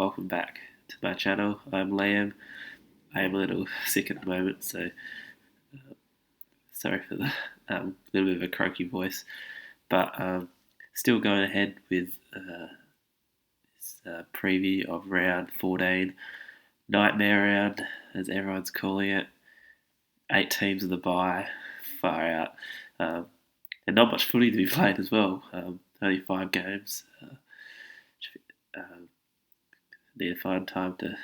welcome back to my channel. I'm Liam. I am a little sick at the moment, so sorry for the little bit of a croaky voice, but still going ahead with this preview of round 14, nightmare round as everyone's calling it. 8 teams of the bye, far out, and not much footy to be played as well. Only 5 games. Need to find time to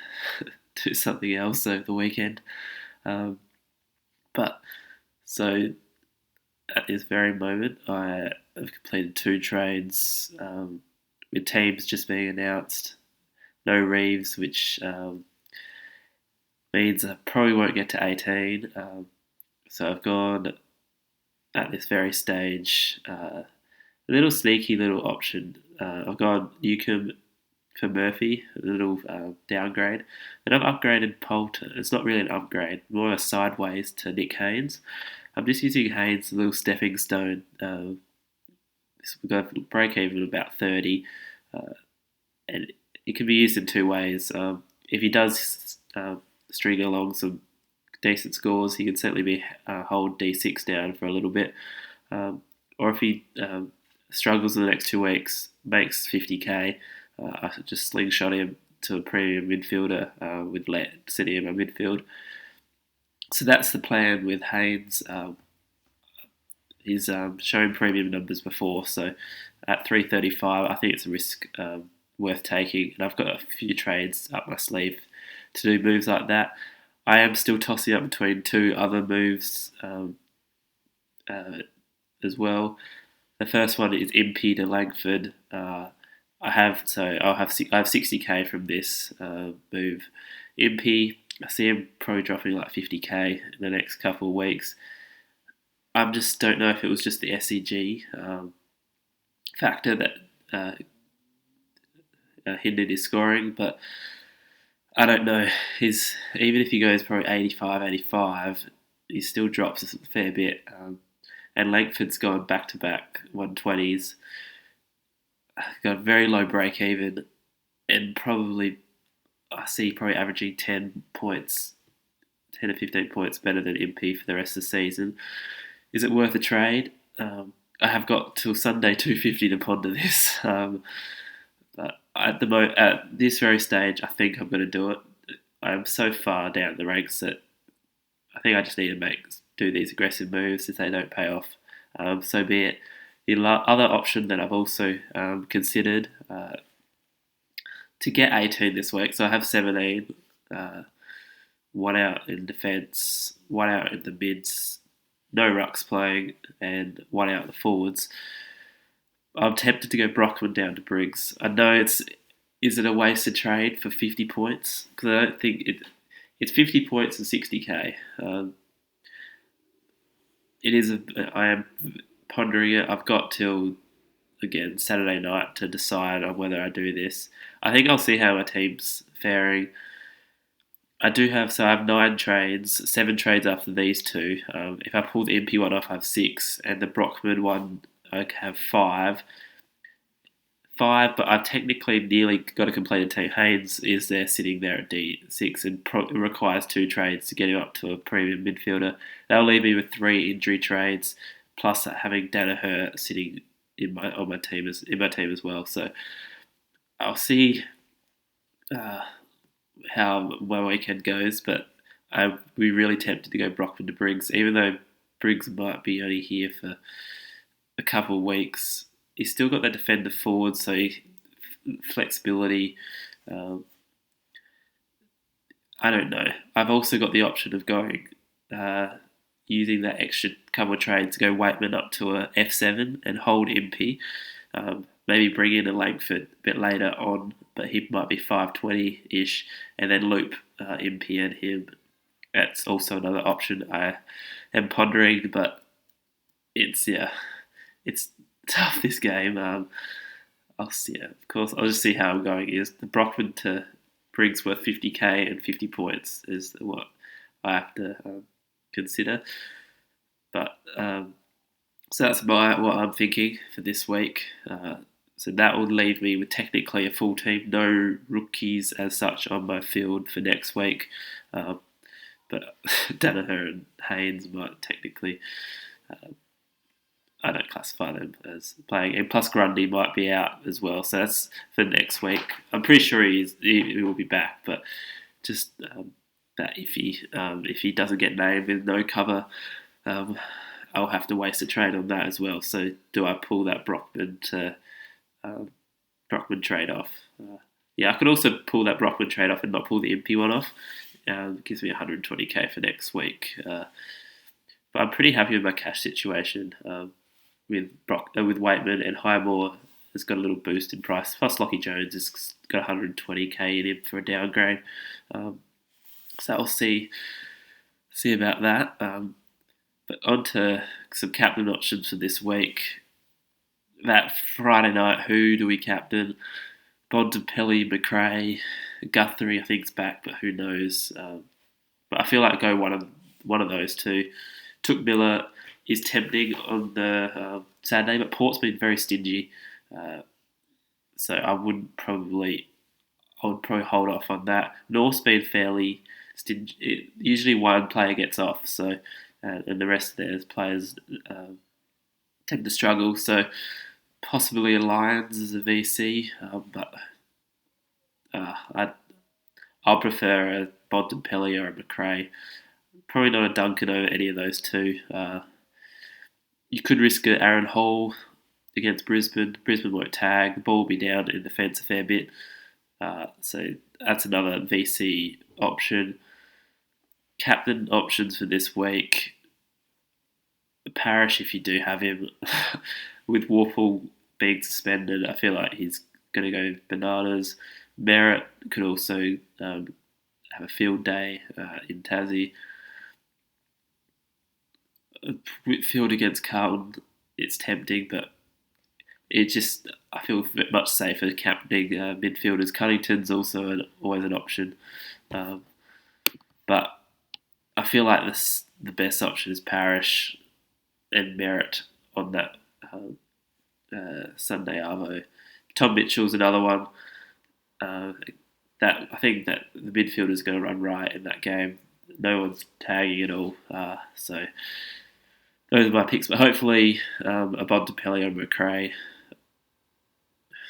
do something else over the weekend. But so at this very moment, I have completed 2 trades with teams just being announced. No Reeves, which means I probably won't get to 18. So I've gone at this very stage a little sneaky little option. I've gone Newcomb for Murphy, a little downgrade. And I've upgraded Poulter. It's not really an upgrade, more a sideways to Nick Haynes. I'm just using Haynes as a little stepping stone. We've got break even about 30. And it can be used in 2 ways. If he does string along some decent scores, he can certainly hold D6 down for a little bit. Or if he struggles in the next 2 weeks, makes 50k, I could just slingshot him to a premium midfielder with sitting in my midfield. So that's the plan with Haynes. He's shown premium numbers before, so at 335, I think it's a risk worth taking. And I've got a few trades up my sleeve to do moves like that. I am still tossing up between 2 other moves as well. The first one is Impey to Langford. I have 60k from this move. Impey, I see him probably dropping like 50k in the next couple of weeks. I just don't know if it was just the SEG factor that hindered his scoring, but I don't know. Even if he goes probably 85, 85, he still drops a fair bit. And Langford's gone back-to-back 120s. Got a very low break even, and I see probably averaging 10 points, 10 or 15 points better than MP for the rest of the season. Is it worth a trade? I have got till Sunday 250 to ponder this, but at this very stage, I think I'm going to do it. I am so far down the ranks that I think I just need to do these aggressive moves. If they don't pay off, so be it. The other option that I've also considered to get 18 this week, so I have 17, 1 out in defence, 1 out in the mids, no rucks playing, and 1 out in the forwards. I'm tempted to go Brockman down to Briggs. I know is it a wasted trade for 50 points? Because I don't think it's 50 points and 60k. I am pondering it. I've got till, again, Saturday night to decide on whether I do this. I think I'll see how my team's faring. I have 9 trades, 7 trades after these 2. If I pull the MP one off, I have 6, and the Brockman one, I have 5. 5, but I've technically nearly got a completed team. Haynes is there sitting there at D6 and requires 2 trades to get him up to a premium midfielder. That'll leave me with 3 injury trades, plus having Danaher sitting in my team as well. So I'll see how my weekend goes, but I'd be really tempted to go Brockman to Briggs, even though Briggs might be only here for a couple of weeks. He's still got the defender forward, so flexibility. I don't know. I've also got the option of going using that extra couple of trades to go Waitman up to a F7 and hold MP. Maybe bring in a Langford a bit later on, but he might be 520-ish, and then loop MP and him. That's also another option I am pondering, but it's tough, this game. Of course, I'll just see how I'm going. Is the Brockman to Briggs worth 50k and 50 points is what I have to consider. But so that's what I'm thinking for this week. So that would leave me with technically a full team, no rookies as such on my field for next week. But Danaher and Haynes might technically, I don't classify them as playing. And plus Grundy might be out as well, so that's for next week. I'm pretty sure he will be back, but just that if he doesn't get named with no cover, I'll have to waste a trade on that as well. So do I pull that Brockman trade off? Yeah, I could also pull that Brockman trade off and not pull the Impey one off. It gives me 120k for next week. But I'm pretty happy with my cash situation with Waitman, and Highmore has got a little boost in price. Plus Lockie Jones has got 120k in him for a downgrade. So I'll see about that. But on to some captain options for this week. That Friday night, who do we captain? Bontempelli, McRae, Guthrie I think's back, but who knows? But I feel like go one of those two. Took Miller is tempting on the Saturday, but Port's been very stingy, so I would probably hold off on that. North's been fairly stingy. Usually one player gets off, so and the rest of their players tend to struggle. So possibly a Lions as a VC, but I'll prefer a Bontempelli or a McRae. Probably not a Duncan over any of those two. You could risk an Aaron Hall against Brisbane. Brisbane won't tag. The ball will be down in defence a fair bit. So that's another VC option. Captain options for this week. Parrish, if you do have him, with Warple being suspended, I feel like he's going to go bananas. Merritt could also have a field day in Tassie. Whitfield against Carlton, it's tempting, but I feel much safer captaining midfielders. Cunnington's also always an option, but I feel like the best option is Parrish and Merritt on that Sunday arvo. Tom Mitchell's another one. That I think that the midfielder's going to run right in that game. No one's tagging at all, so those are my picks. But hopefully, a Bontempelli or McRae.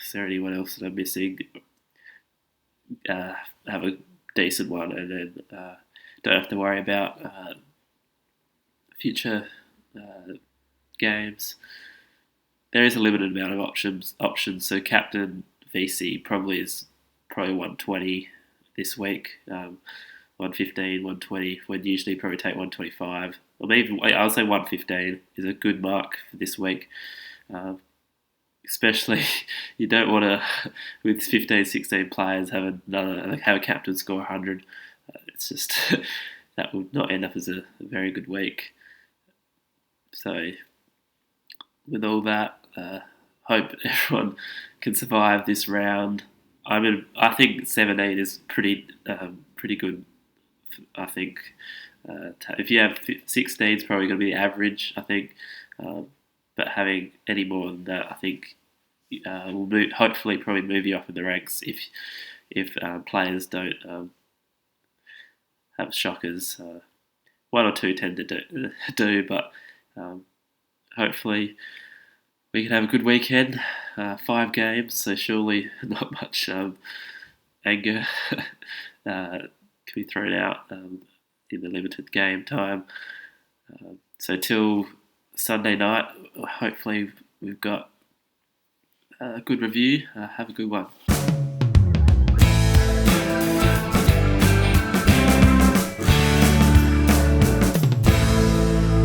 Is there anyone else that I'm missing? Have a decent one, and then don't have to worry about future games. There is a limited amount of options. So captain VC probably 120 this week. 115, 120. We'd usually probably take 125. Or maybe I'll say 115 is a good mark for this week. Especially, you don't want to, with 15, 16 players, have a captain score 100. It's just, that would not end up as a very good week. So, with all that, hope everyone can survive this round. I think 17 is pretty good. I think if you have 16, it's probably going to be the average. I think, but having any more than that, I think will hopefully probably move you up in the ranks if players don't have shockers. One or two tend to do, but hopefully we can have a good weekend. 5 games, so surely not much anger can be thrown out in the limited game time. So till Sunday night, hopefully we've got a good review. Have a good one.